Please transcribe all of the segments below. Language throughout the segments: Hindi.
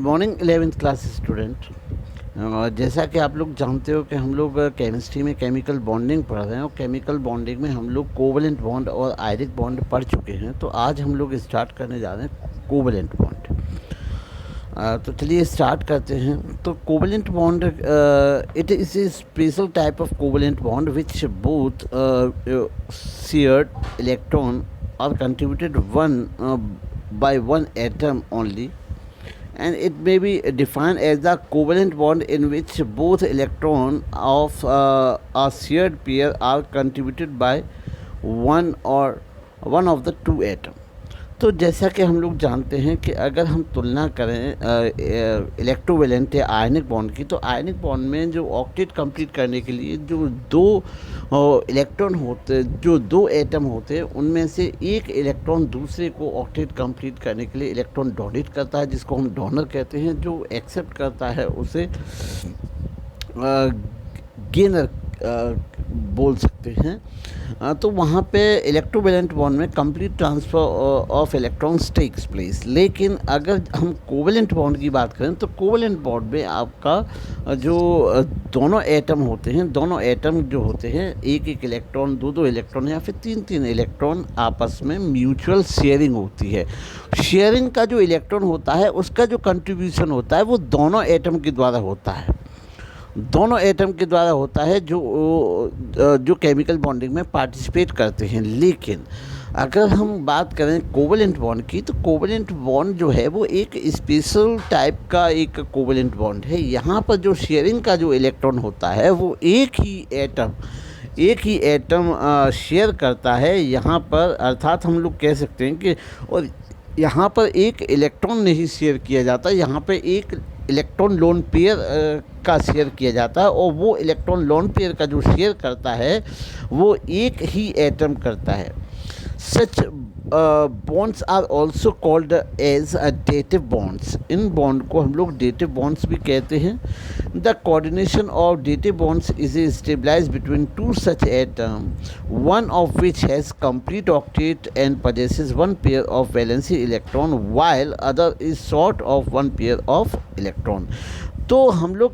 Morning 11th class student. जैसा कि आप लोग जानते हो कि हम लोग केमिस्ट्री में केमिकल बॉन्डिंग पढ़ रहे हैं और केमिकल बॉन्डिंग में हम लोग कोवलेंट बॉन्ड और आयनिक बॉन्ड पढ़ चुके हैं। तो आज हम लोग स्टार्ट करने जा रहे हैं कोवलेंट बॉन्ड। तो चलिए स्टार्ट करते हैं। तो covalent bond it is a special type of covalent bond which both shared electron are contributed one by one atom only, and it may be defined as the covalent bond in which both electron of a shared pair are contributed by one of the two atom। तो जैसा कि हम लोग जानते हैं कि अगर हम तुलना करें इलेक्ट्रोवेलेंट या आयनिक बॉन्ड की, तो आयनिक बॉन्ड में जो ऑक्टेट कंप्लीट करने के लिए जो दो इलेक्ट्रॉन होते, जो दो एटम होते हैं, उनमें से एक इलेक्ट्रॉन दूसरे को ऑक्टेट कंप्लीट करने के लिए इलेक्ट्रॉन डोनेट करता है, जिसको हम डोनर कहते हैं। जो एक्सेप्ट करता है उसे गेनर बोल सकते हैं। तो वहाँ पे इलेक्ट्रोवेलेंट बॉन्ड में complete transfer of electrons takes place. लेकिन अगर हम कोवेलेंट बॉन्ड की बात करें तो कोवेलेंट बॉन्ड में आपका जो दोनों एटम होते हैं, दोनों एटम जो होते हैं, एक एक इलेक्ट्रॉन, दो दो इलेक्ट्रॉन या फिर तीन तीन इलेक्ट्रॉन आपस में म्यूचुअल शेयरिंग होती है। शेयरिंग का जो इलेक्ट्रॉन होता है उसका जो कंट्रीब्यूशन होता है वो दोनों एटम के द्वारा होता है, दोनों एटम के द्वारा होता है जो केमिकल बॉन्डिंग में पार्टिसिपेट करते हैं। लेकिन अगर हम बात करें कोवेलेंट बॉन्ड की, तो कोवेलेंट बॉन्ड जो है वो एक स्पेशल टाइप का एक कोवेलेंट बॉन्ड है। यहाँ पर जो शेयरिंग का जो इलेक्ट्रॉन होता है वो एक ही एटम शेयर करता है यहाँ पर। अर्थात हम लोग कह सकते हैं कि और यहाँ पर एक इलेक्ट्रॉन नहीं शेयर किया जाता, यहाँ पर एक इलेक्ट्रॉन लोन पेयर का शेयर किया जाता है, और वो इलेक्ट्रॉन लोन पेयर का जो शेयर करता है वो एक ही एटम करता है। Such bonds are also called as dative bonds. इन बॉन्ड को हम लोग डेटिव बॉन्ड्स भी कहते हैं। The coordination of dative bonds is stabilised between two such atom, one of which has complete octet and possesses one pair of valency electron while other is short of one pair of electron। तो हम लोग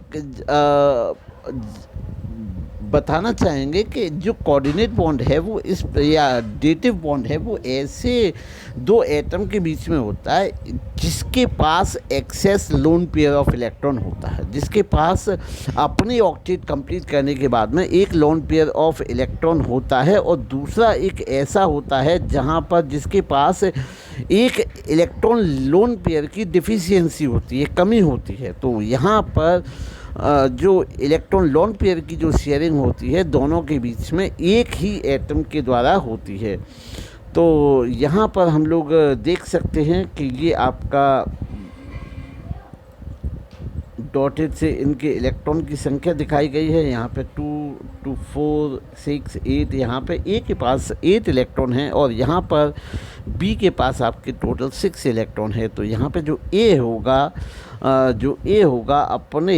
बताना चाहेंगे कि जो कोऑर्डिनेट बॉन्ड है वो इस या डेटिव बॉन्ड है वो ऐसे दो एटम के बीच में होता है जिसके पास excess lone pair of electron होता है, जिसके पास अपनी ऑक्टेट कंप्लीट करने के बाद में एक लोन पेयर ऑफ इलेक्ट्रॉन होता है, और दूसरा एक ऐसा होता है जहां पर जिसके पास एक इलेक्ट्रॉन लोन पेयर की डिफिशियंसी होती है, कमी होती है। तो यहाँ पर जो इलेक्ट्रॉन लोन पेयर की जो शेयरिंग होती है दोनों के बीच में एक ही एटम के द्वारा होती है। तो यहाँ पर हम लोग देख सकते हैं कि ये आपका डॉटेड से इनके इलेक्ट्रॉन की संख्या दिखाई गई है। यहाँ पे 2, 2, 4, 6, 8, यहाँ पे ए के पास 8 इलेक्ट्रॉन हैं, और यहाँ पर बी के पास आपके टोटल 6 इलेक्ट्रॉन है। तो यहाँ पे जो ए होगा अपने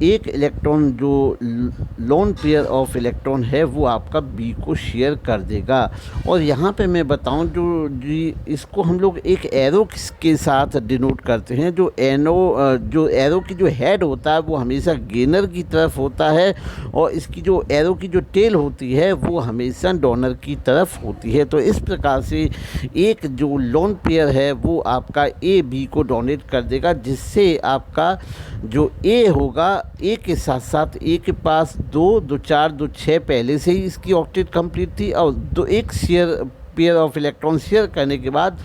एक इलेक्ट्रॉन जो लोन पेयर ऑफ इलेक्ट्रॉन है वो आपका बी को शेयर कर देगा। और यहाँ पे मैं बताऊँ जी इसको हम लोग एक एरो के साथ डिनोट करते हैं। जो एरो की जो हेड होता है वो हमेशा गेनर की तरफ होता है, और इसकी जो एरो की जो टेल होती है वो हमेशा डोनर की तरफ होती है। तो इस प्रकार से एक जो लोन पेयर है वो आपका ए बी को डोनेट कर देगा, जिससे आपका जो ए होगा, ए के साथ साथ ए के पास 2, 2, 4, 2, 6 पहले से ही इसकी ऑक्टेट कंप्लीट थी, और एक share pair of electron share करने के बाद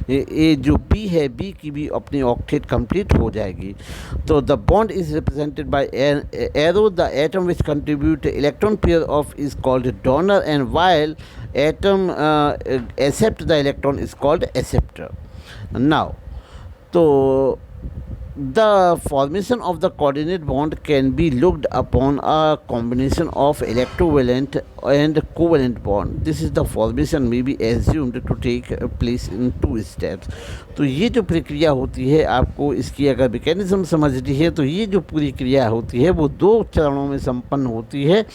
ये जो बी है, बी की भी अपनी ऑक्टेट कंप्लीट हो जाएगी। तो the bond is represented by arrow. The atom which contribute electron pair of is called donor, and while atom accept the electron is called acceptor. Now तो the formation of the coordinate bond can be looked upon a combination of electrovalent and covalent bond. This is the formation may be assumed to take place in 2 steps। तो ये जो प्रक्रिया होती है, आपको इसकी अगर मैकेनिज्म समझनी है तो ये जो पूरी क्रिया होती है वो 2 चरणों में संपन्न होती है।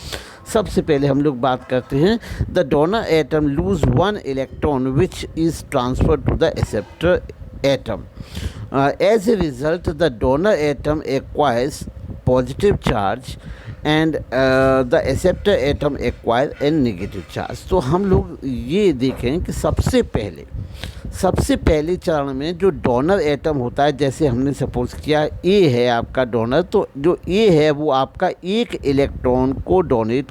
सबसे पहले हम लोग बात करते हैं the donor atom lose 1 electron which is transfer to the acceptor atom. As a result, the donor atom acquires positive charge and the acceptor atom acquire a negative charge. तो हम लोग ये देखें कि सबसे पहले चरण में जो डोनर एटम होता है, जैसे हमने सपोज किया ए है आपका डोनर, तो जो ए है वो आपका एक इलेक्ट्रॉन को डोनेट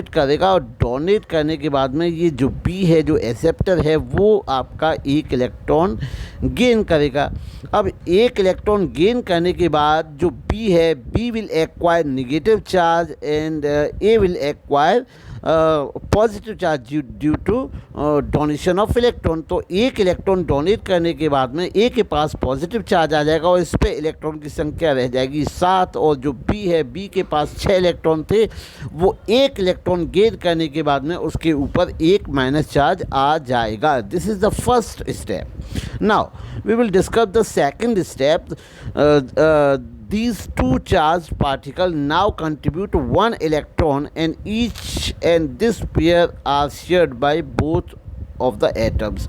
करेगा, और डोनेट करने के बाद में ये जो बी है जो एक्सेप्टर है वो आपका एक इलेक्ट्रॉन गेन करेगा। अब एक इलेक्ट्रॉन गेन करने के बाद जो बी है, B will acquire negative charge and A will acquire positive charge due to donation of electron. तो एक इलेक्ट्रॉन डोनेट करने के बाद में ए के पास पॉजिटिव चार्ज आ जाएगा और इस पे इलेक्ट्रॉन की संख्या रह जाएगी 7, और जो बी है, बी के पास 6 इलेक्ट्रॉन थे, वो एक इलेक्ट्रॉन गेन करने के बाद में उसके ऊपर एक माइनस चार्ज आ जाएगा। This is the first step. Now we will discuss the second step. These two charged particles now contribute one electron and this pair are shared by both of the atoms.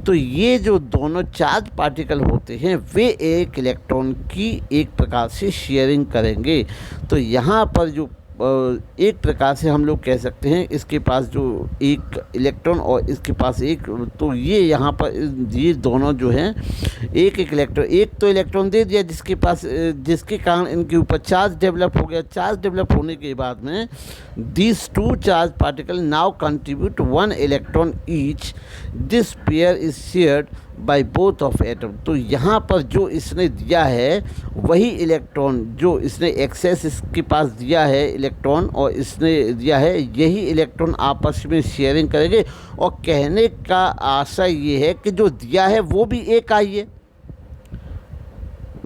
तो ये जो दोनों चार्ज पार्टिकल होते हैं वे एक इलेक्ट्रॉन की एक प्रकार से शेयरिंग करेंगे। तो यहाँ पर जो एक प्रकार से हम लोग कह सकते हैं इसके पास जो एक इलेक्ट्रॉन और इसके पास एक, तो ये यहाँ पर ये दोनों जो हैं एक इलेक्ट्रॉन, एक तो इलेक्ट्रॉन दे दिया जिसके कारण इनके ऊपर चार्ज डेवलप हो गया। चार्ज डेवलप होने के बाद में this two charge particle now contribute 1 electron each. This pair is shared by both of atom. तो यहाँ पर जो इसने दिया है वही इलेक्ट्रॉन, जो इसने एक्सेस इसके पास दिया है इलेक्ट्रॉन और इसने दिया है, यही इलेक्ट्रॉन आपस में शेयरिंग करेंगे। और कहने का आशा ये है कि जो दिया है वो भी एक आई है,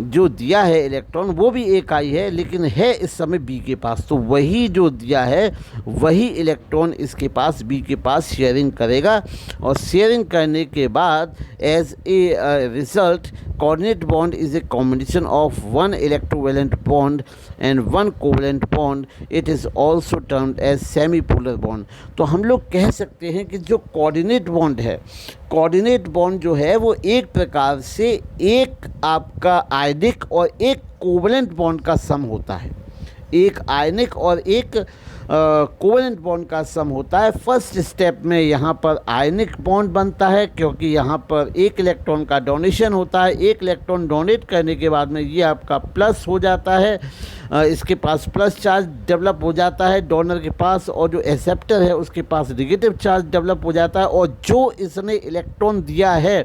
जो दिया है इलेक्ट्रॉन वो भी एक आई है, लेकिन है इस समय बी के पास। तो वही जो दिया है वही इलेक्ट्रॉन इसके पास बी के पास शेयरिंग करेगा। और शेयरिंग करने के बाद as a result coordinate bond is a combination of one electrovalent bond and one covalent bond. It is also termed as semipolar bond. तो हम लोग कह सकते हैं कि जो कोऑर्डिनेट बॉन्ड है, कोऑर्डिनेट बॉन्ड जो है वो एक प्रकार से एक आपका आयनिक और एक कोवलेंट बॉन्ड का सम होता है। एक आयनिक और एक कोवलेंट बॉन्ड का सम होता है। फर्स्ट स्टेप में यहाँ पर आयनिक बॉन्ड बनता है क्योंकि यहाँ पर एक इलेक्ट्रॉन का डोनेशन होता है। एक इलेक्ट्रॉन डोनेट करने के बाद में ये आपका प्लस हो जाता है, इसके पास प्लस चार्ज डेवलप हो जाता है डोनर के पास, और जो एक्सेप्टर है उसके पास नेगेटिव चार्ज डेवलप हो जाता है। और जो इसने इलेक्ट्रॉन दिया है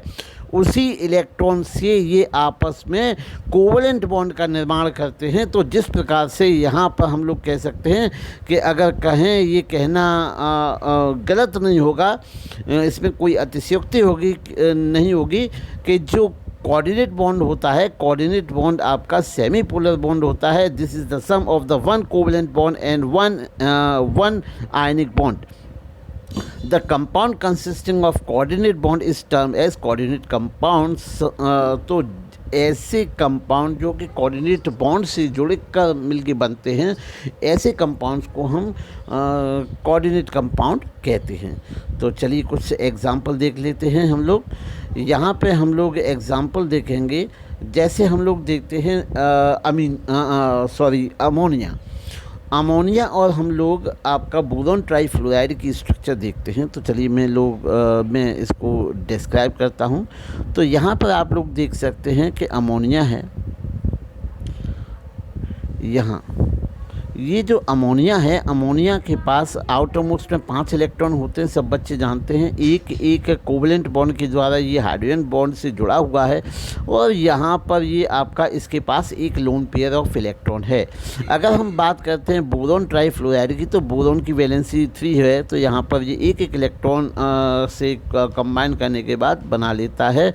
उसी इलेक्ट्रॉन से ये आपस में कोवलेंट बॉन्ड का निर्माण करते हैं। तो जिस प्रकार से यहाँ पर हम लोग कह सकते हैं कि अगर कहें, ये कहना गलत नहीं होगा, इसमें कोई अतिशयोक्ति नहीं होगी कि जो कोऑर्डिनेट बॉन्ड होता है, कोऑर्डिनेट बॉन्ड आपका सेमी पोलर बॉन्ड होता है। This is the sum of the one covalent bond and one ionic bond. The compound consisting of coordinate bond is termed as coordinate compounds. तो ऐसे कंपाउंड जो कि कोऑर्डिनेट बॉन्ड से जुड़ कर मिलके बनते हैं, ऐसे कंपाउंड्स को हम कोऑर्डिनेट कंपाउंड कहते हैं। तो चलिए कुछ एग्जांपल देख लेते हैं हम लोग। यहाँ पे हम लोग एग्जांपल देखेंगे, जैसे हम लोग देखते हैं अमोनिया और हम लोग आपका बोरोन ट्राईफ्लोराइड की स्ट्रक्चर देखते हैं। तो चलिए मैं इसको डिस्क्राइब करता हूँ। तो यहाँ पर आप लोग देख सकते हैं कि अमोनिया है, यहाँ ये जो अमोनिया है, अमोनिया के पास आउटर मोस्ट में 5 इलेक्ट्रॉन होते हैं, सब बच्चे जानते हैं। एक कोवलेंट बॉन्ड के द्वारा ये हाइड्रोजन बॉन्ड से जुड़ा हुआ है, और यहाँ पर ये आपका इसके पास एक लोन पेयर ऑफ इलेक्ट्रॉन है। अगर हम बात करते हैं बोरोन ट्राईफ्लोराइड की, तो बोरोन की वैलेंसी 3 है, तो यहाँ पर ये एक इलेक्ट्रॉन से कंबाइन करने के बाद बना लेता है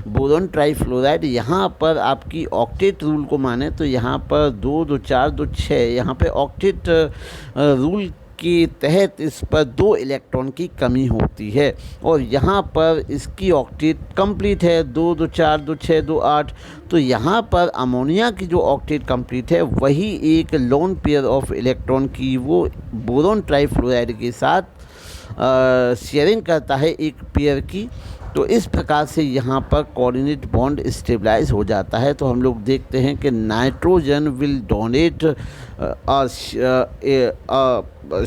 बोरोन ट्राईफ्लोराइड। यहाँ पर आपकी ऑक्टेट रूल को माने तो यहाँ पर 2 2 4 2 6, यहाँ पे ऑक्टेट रूल के तहत इस पर 2 इलेक्ट्रॉन की कमी होती है, और यहाँ पर इसकी ऑक्टेट कंप्लीट है 2 2 4 2 6 2 8। तो यहाँ पर अमोनिया की जो ऑक्टेट कंप्लीट है वही एक लोन पेयर ऑफ इलेक्ट्रॉन की वो बोरोन ट्राईफ्लोराइड के साथ शेयरिंग करता है एक पेयर की। तो इस प्रकार से यहाँ पर कोऑर्डिनेट बॉन्ड स्टेबलाइज हो जाता है। तो हम लोग देखते हैं कि nitrogen will donate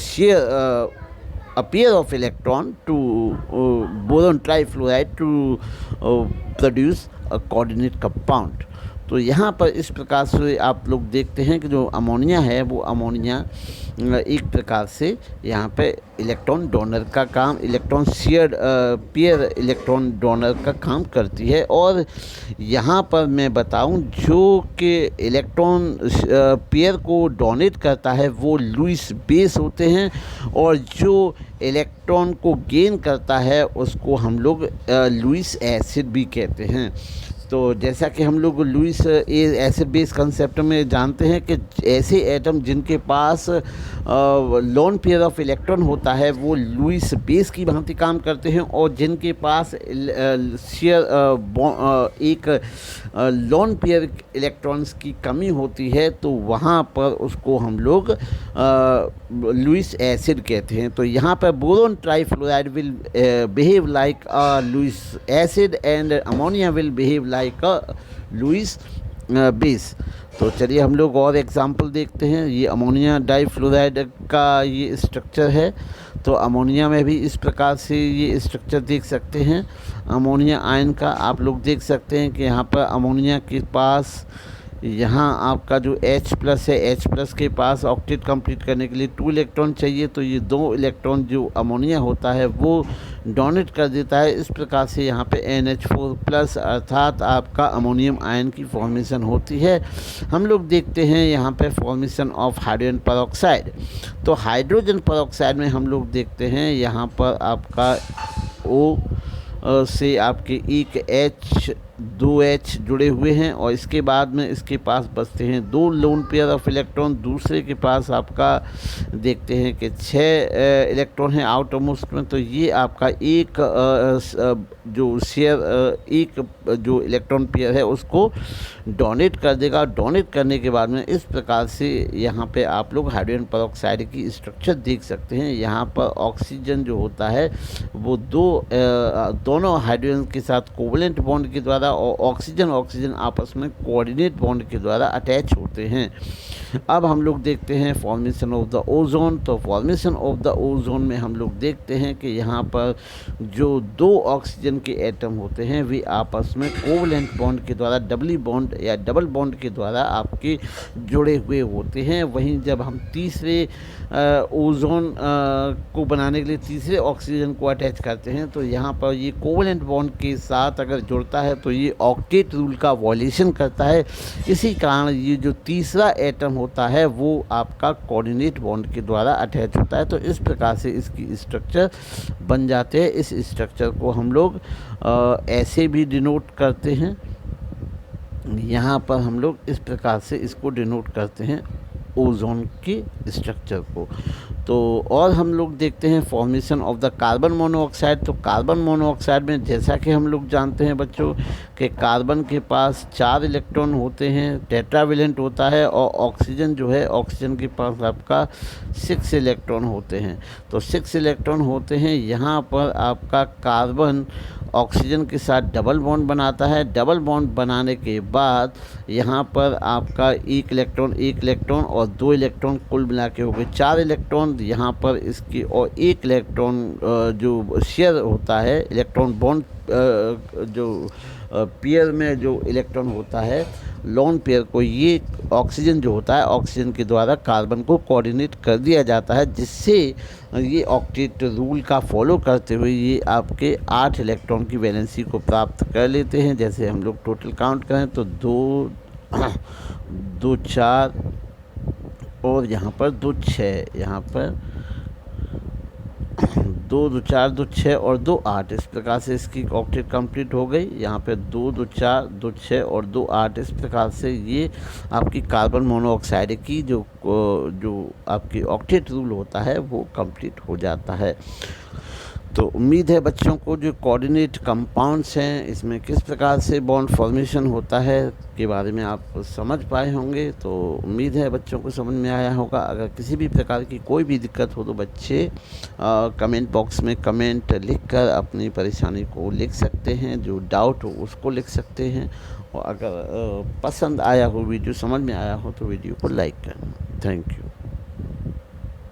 share a pair of electron to boron trifluoride to produce a coordinate compound। तो यहाँ पर इस प्रकार से आप लोग देखते हैं कि जो अमोनिया है वो अमोनिया एक प्रकार से यहाँ पे इलेक्ट्रॉन डोनर का काम, electron share pair electron donor का काम करती है। और यहाँ पर मैं बताऊं जो कि इलेक्ट्रॉन पेयर को डोनेट करता है वो लुईस बेस होते हैं, और जो इलेक्ट्रॉन को गेन करता है उसको हम लोग लुईस एसिड भी कहते हैं। तो जैसा कि हम लोग लुईस एसिड बेस कंसेप्ट में जानते हैं कि ऐसे एटम जिनके पास लोन पेयर ऑफ इलेक्ट्रॉन होता है वो लुईस बेस की भांति काम करते हैं, और जिनके पास शेयर एक लोन पेयर इलेक्ट्रॉन्स की कमी होती है तो वहाँ पर उसको हम लोग लुईस एसिड कहते हैं। तो यहाँ पर boron trifluoride will behave like Lewis acid and ammonia will behave like Lewis base. तो चलिए हम लोग और एग्जांपल देखते हैं। ये अमोनिया डाइफ्लोराइड का ये स्ट्रक्चर है। तो अमोनिया में भी इस प्रकार से ये स्ट्रक्चर देख सकते हैं। अमोनिया आयन का आप लोग देख सकते हैं कि यहाँ पर अमोनिया के पास यहाँ आपका जो H प्लस है, H प्लस के पास ऑक्टेट कंप्लीट करने के लिए 2 इलेक्ट्रॉन चाहिए। तो ये 2 इलेक्ट्रॉन जो अमोनिया होता है वो डोनेट कर देता है। इस प्रकार से यहाँ पे NH4 प्लस अर्थात आपका अमोनियम आयन की फॉर्मेशन होती है। हम लोग देखते हैं यहाँ पे फॉर्मेशन ऑफ हाइड्रोजन परऑक्साइड। तो हाइड्रोजन परऑक्साइड में हम लोग देखते हैं यहाँ पर आपका O से आपके एक H 2H जुड़े हुए हैं, और इसके बाद में इसके पास बचते हैं 2 लोन पेयर ऑफ इलेक्ट्रॉन। दूसरे के पास आपका देखते हैं कि 6 इलेक्ट्रॉन हैं आउटर मोस्ट में। तो ये आपका एक जो शेयर एक जो इलेक्ट्रॉन पेयर है उसको डोनेट कर देगा। डोनेट करने के बाद में इस प्रकार से यहाँ पे आप लोग हाइड्रोजन परऑक्साइड की स्ट्रक्चर देख सकते हैं। यहाँ पर ऑक्सीजन जो होता है वो दोनों हाइड्रोजन के साथ कोवलेंट बॉन्ड के द्वारा और ऑक्सीजन आपस में कोऑर्डिनेट बॉन्ड के द्वारा अटैच होते हैं। अब हम लोग देखते हैं फॉर्मेशन ऑफ द ओजोन। तो फॉर्मेशन ऑफ द ओजोन में हम लोग देखते हैं कि यहाँ पर जो 2 ऑक्सीजन के एटम होते हैं वे आपस में कोवलेंट बॉन्ड के द्वारा डबली बॉन्ड या डबल बॉन्ड के द्वारा आपके जुड़े हुए होते हैं। वहीं जब हम तीसरे ओजोन को बनाने के लिए तीसरे ऑक्सीजन को अटैच करते हैं तो यहाँ पर ये कोवलेंट बॉन्ड के साथ अगर जुड़ता है तो ये ऑक्टेट रूल का वॉल्यूशन करता है। इसी कारण ये जो तीसरा एटम होता है वो आपका कोऑर्डिनेट बॉन्ड के द्वारा अटैच होता है। तो इस प्रकार से इसकी स्ट्रक्चर बन जाते हैं। इस स्ट्रक्चर को हम लोग ऐसे भी डिनोट करते हैं। यहाँ पर हम लोग इस प्रकार से इसको डिनोट करते हैं ओजोन के स्ट्रक्चर को। तो और हम लोग देखते हैं formation of the carbon monoxide. तो कार्बन मोनोऑक्साइड में जैसा कि हम लोग जानते हैं बच्चों कि कार्बन के पास 4 इलेक्ट्रॉन होते हैं, टेट्रावेलेंट होता है, और ऑक्सीजन जो है ऑक्सीजन के पास आपका 6 इलेक्ट्रॉन होते हैं। तो 6 इलेक्ट्रॉन होते हैं। यहाँ पर आपका कार्बन ऑक्सीजन के साथ डबल बॉन्ड बनाता है। डबल बॉन्ड बनाने के बाद यहाँ पर आपका एक इलेक्ट्रॉन और 2 इलेक्ट्रॉन कुल मिला के हो गए 4 इलेक्ट्रॉन यहाँ पर इसकी, और 1 इलेक्ट्रॉन जो शेयर होता है इलेक्ट्रॉन बॉन्ड जो पेयर में जो इलेक्ट्रॉन होता है लोन पेयर को, ये ऑक्सीजन जो होता है ऑक्सीजन के द्वारा कार्बन को कोऑर्डिनेट कर दिया जाता है, जिससे ये ऑक्टेट रूल का फॉलो करते हुए ये आपके 8 इलेक्ट्रॉन की वैलेंसी को प्राप्त कर लेते हैं। जैसे हम लोग टोटल काउंट करें तो 2 4 और यहाँ पर 2 6, यहाँ पर 2 2 4 2 6 और 2 8, इस प्रकार से इसकी ऑक्टेट कंप्लीट हो गई। यहाँ पे 2 2 4 2 6 और 2 8, इस प्रकार से ये आपकी कार्बन मोनोऑक्साइड की जो आपकी ऑक्टेट रूल होता है वो कंप्लीट हो जाता है। तो उम्मीद है बच्चों को जो कोऑर्डिनेट कंपाउंड्स हैं इसमें किस प्रकार से बॉन्ड फॉर्मेशन होता है के बारे में आप समझ पाए होंगे। तो उम्मीद है बच्चों को समझ में आया होगा। अगर किसी भी प्रकार की कोई भी दिक्कत हो तो बच्चे कमेंट बॉक्स में कमेंट लिखकर अपनी परेशानी को लिख सकते हैं, जो डाउट हो उसको लिख सकते हैं। और अगर पसंद आया हो, वीडियो समझ में आया हो तो वीडियो को लाइक करना। Thank you.